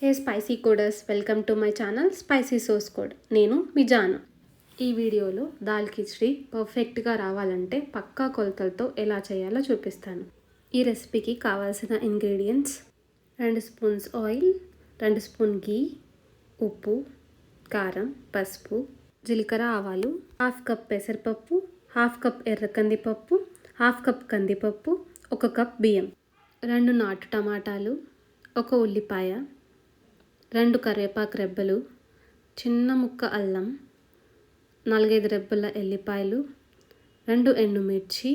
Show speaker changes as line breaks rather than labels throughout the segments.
Hey spicy coders, welcome to my channel spicy sauce code. నేను మీ జాను. ఈ వీడియోలో దాల్ కిచడీ పర్ఫెక్ట్గా రావాలంటే పక్కా కొలతలతో ఎలా చేయాలో చూపిస్తాను. ఈ రెసిపీకి కావాల్సిన ఇంగ్రీడియంట్స్: 2 స్పూన్స్ ఆయిల్, 2 స్పూన్ గీ, ఉప్పు, కారం, పసుపు, జీలకర్ర, ఆవాలు, 1/2 కప్ పెసరపప్పు, 1/2 కప్ ఎర్ర కందిపప్పు, 1/2 కప్ కందిపప్పు, 1 కప్ బియ్యం, 2 నాటు టమాటాలు, 1 ఉల్లిపాయ, 2 కరివేపాకు రెబ్బలు, చిన్న ముక్క అల్లం, 4-5 రెబ్బల ఎల్లిపాయలు, 2 ఎండుమిర్చి,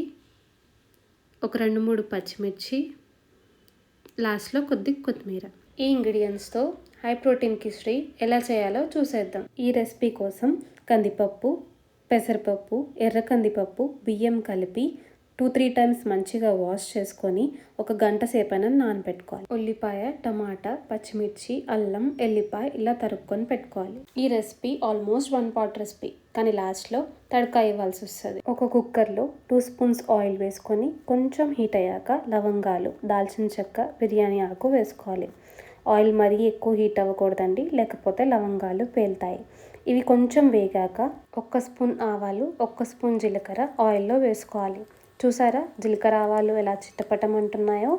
ఒక 2-3 పచ్చిమిర్చి, లాస్ట్లో కొద్ది కొత్తిమీర. ఈ ఇంగ్రీడియంట్స్తో హై ప్రోటీన్ కిచడీ ఎలా చేయాలో చూసేద్దాం. ఈ రెసిపీ కోసం కందిపప్పు, పెసరపప్పు, ఎర్ర కందిపప్పు, బియ్యం కలిపి 2-3 టైమ్స్ మంచిగా వాష్ చేసుకొని 1 గంట సేపైనా నానబెట్టుకోవాలి. ఉల్లిపాయ, టమాటా, పచ్చిమిర్చి, అల్లం, ఎల్లిపాయ ఇలా తరుక్కొని పెట్టుకోవాలి. ఈ రెసిపీ ఆల్మోస్ట్ 1 పాట్ రెసిపీ, కానీ లాస్ట్లో తడకా ఇవ్వాల్సి వస్తుంది. ఒక కుక్కర్లో 2 స్పూన్స్ ఆయిల్ వేసుకొని కొంచెం హీట్ అయ్యాక లవంగాలు, దాల్చిన చెక్క, బిర్యానీ ఆకు వేసుకోవాలి. ఆయిల్ మరీ ఎక్కువ హీట్ అవ్వకూడదండి, లేకపోతే లవంగాలు పేలుతాయి. ఇవి కొంచెం వేగాక 1 స్పూన్ ఆవాలు, 1 స్పూన్ జీలకర్ర ఆయిల్లో వేసుకోవాలి. చూసారా జీలకర్ర ఆవాలు ఎలా చిట్టపటమంటున్నాయో?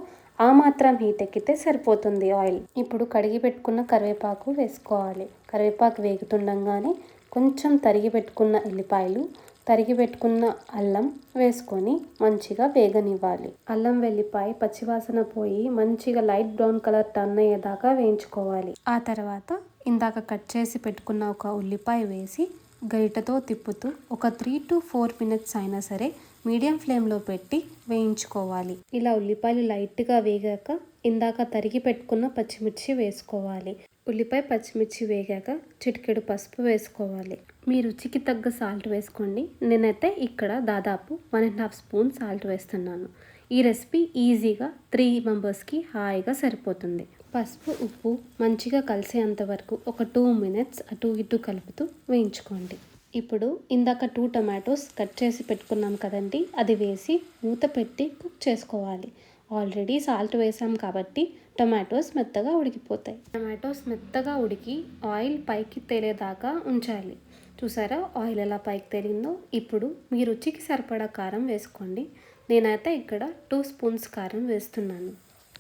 ఆ మాత్రం హీట్ ఎక్కితే సరిపోతుంది ఆయిల్. ఇప్పుడు కడిగి పెట్టుకున్న కరివేపాకు వేసుకోవాలి. కరివేపాకు వేగుతుండగానే కొంచెం తరిగి పెట్టుకున్న ఎల్లిపాయలు, తరిగి పెట్టుకున్న అల్లం వేసుకొని మంచిగా వేగనివ్వాలి. అల్లం వెల్లిపాయ పచ్చివాసన పోయి మంచిగా లైట్ బ్రౌన్ కలర్ టర్న్ అయ్యేదాకా వేయించుకోవాలి. ఆ తర్వాత ఇందాక కట్ చేసి పెట్టుకున్న ఒక ఉల్లిపాయ వేసి గరిటతో తిప్పుతూ ఒక 3 to 4 మినిట్స్ అయినా సరే మీడియం ఫ్లేమ్లో పెట్టి వేయించుకోవాలి. ఇలా ఉల్లిపాయలు లైట్గా వేగాక ఇందాక తరిగి పెట్టుకున్న పచ్చిమిర్చి వేసుకోవాలి. ఉల్లిపాయ పచ్చిమిర్చి వేగాక చిటికెడు పసుపు వేసుకోవాలి. మీ రుచికి తగ్గ సాల్ట్ వేసుకోండి. నేనైతే ఇక్కడ దాదాపు 1.5 స్పూన్ సాల్ట్ వేస్తున్నాను. ఈ రెసిపీ ఈజీగా 3 మెంబర్స్కి హాయిగా సరిపోతుంది. పసుపు, ఉప్పు మంచిగా కలిసేంత వరకు ఒక 2 మినిట్స్ అటు ఇటు కలుపుతూ వేయించుకోండి. ఇప్పుడు ఇందాక 2 టమాటోస్ కట్ చేసి పెట్టుకున్నాం కదండి, అది వేసి మూత పెట్టి కుక్ చేసుకోవాలి. ఆల్రెడీ సాల్ట్ వేసాం కాబట్టి టమాటోస్ మెత్తగా ఉడికిపోతాయి. టమాటోస్ మెత్తగా ఉడికి ఆయిల్ పైకి తేలేదాకా ఉంచాలి. చూసారా ఆయిల్ ఎలా పైకి తేలిందో? ఇప్పుడు మీ రుచికి సరిపడా కారం వేసుకోండి. నేనైతే ఇక్కడ 2 స్పూన్స్ కారం వేస్తున్నాను.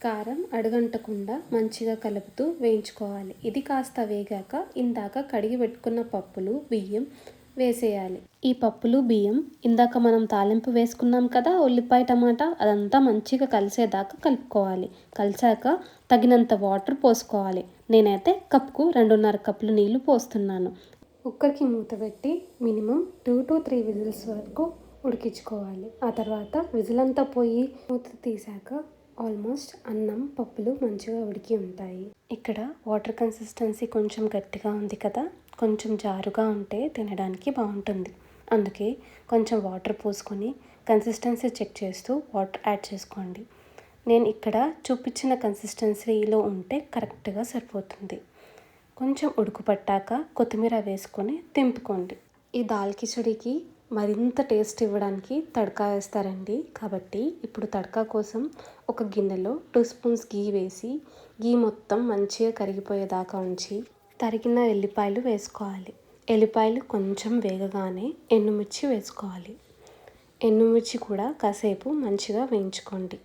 కారం అడుగంటకుండా మంచిగా కలుపుతూ వేయించుకోవాలి. ఇది కాస్త వేగాక ఇందాక కడిగి పెట్టుకున్న పప్పులు, బియ్యం వేసేయాలి. ఈ పప్పులు, బియ్యం ఇందాక మనం తాలింపు వేసుకున్నాం కదా, ఉల్లిపాయ, టమాటా, అదంతా మంచిగా కలిసేదాకా కలుపుకోవాలి. కలిసాక తగినంత వాటర్ పోసుకోవాలి. నేనైతే కప్కు 2.5 కప్పులు నీళ్లు పోస్తున్నాను. కుక్కర్కి మూత పెట్టి మినిమం 2 to 3 విజిల్స్ వరకు ఉడికించుకోవాలి. ఆ తర్వాత విజిల్ అంతా పోయి మూత తీసాక ఆల్మోస్ట్ అన్నం, పప్పులు మంచిగా ఉడికి ఉంటాయి. ఇక్కడ వాటర్ కన్సిస్టెన్సీ కొంచెం గట్టిగా ఉంది కదా, కొంచెం జారుగా ఉంటే తినడానికి బాగుంటుంది. అందుకే కొంచెం వాటర్ పోసుకొని కన్సిస్టెన్సీ చెక్ చేస్తూ వాటర్ యాడ్ చేసుకోండి. నేను ఇక్కడ చూపించిన కన్సిస్టెన్సీలో ఉంటే కరెక్ట్గా సరిపోతుంది. కొంచెం ఉడుకు పట్టాక కొత్తిమీర వేసుకొని దింపుకోండి. ఈ దాల్ కిచడీకి మరింత టేస్ట్ ఇవ్వడానికి తడకా వేస్తారండి. కాబట్టి ఇప్పుడు తడకా కోసం ఒక గిన్నెలో 2 స్పూన్స్ గీ వేసి గీ మొత్తం మంచిగా కరిగిపోయేదాకా ఉంచి తరిగిన ఎల్లిపాయలు వేసుకోవాలి. ఎల్లిపాయలు కొంచెం వేగగానే ఎండుమిర్చి వేసుకోవాలి. ఎండుమిర్చి కూడా కాసేపు మంచిగా వేయించుకోండి.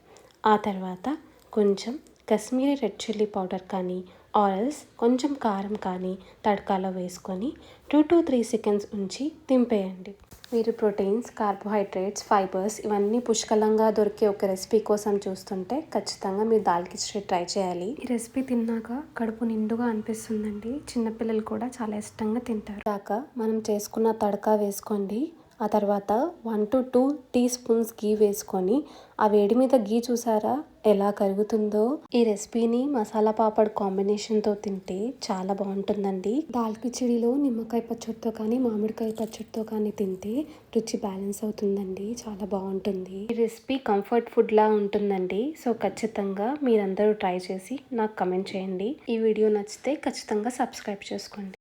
ఆ తర్వాత కొంచెం కాశ్మీరీ రెడ్ చిల్లీ పౌడర్ కానీ ఆయిల్స్ కొంచెం కారం కానీ తడకాలో వేసుకొని 2 to 3 సెకండ్స్ ఉంచి దింపేయండి. మీరు ప్రోటీన్స్, కార్బోహైడ్రేట్స్, ఫైబర్స్ ఇవన్నీ పుష్కలంగా దొరికే ఒక రెసిపీ కోసం చూస్తుంటే ఖచ్చితంగా మీరు దాల్ కిచడీ ట్రై చేయాలి. ఈ రెసిపీ తిన్నాక కడుపు నిండుగా అనిపిస్తుందండి. చిన్నపిల్లలు కూడా చాలా ఇష్టంగా తింటారు. దాకా మనం చేసుకున్న తడకా వేసుకోండి. ఆ తర్వాత 1 to 2 టీ స్పూన్స్ గీ వేసుకొని ఆ వేడి మీద గీ చూసారా ఎలా కరుగుతుందో? ఈ రెసిపీని మసాలా పాపడ్ కాంబినేషన్తో తింటే చాలా బాగుంటుందండి. దాల్ కిచడీలో నిమ్మకాయ పచ్చడితో కానీ మామిడికాయ పచ్చడితో కానీ తింటే రుచి బ్యాలెన్స్ అవుతుందండి, చాలా బాగుంటుంది. ఈ రెసిపీ కంఫర్ట్ ఫుడ్లా ఉంటుందండి. సో ఖచ్చితంగా మీరందరూ ట్రై చేసి నాకు కమెంట్ చేయండి. ఈ వీడియో నచ్చితే ఖచ్చితంగా సబ్స్క్రైబ్ చేసుకోండి.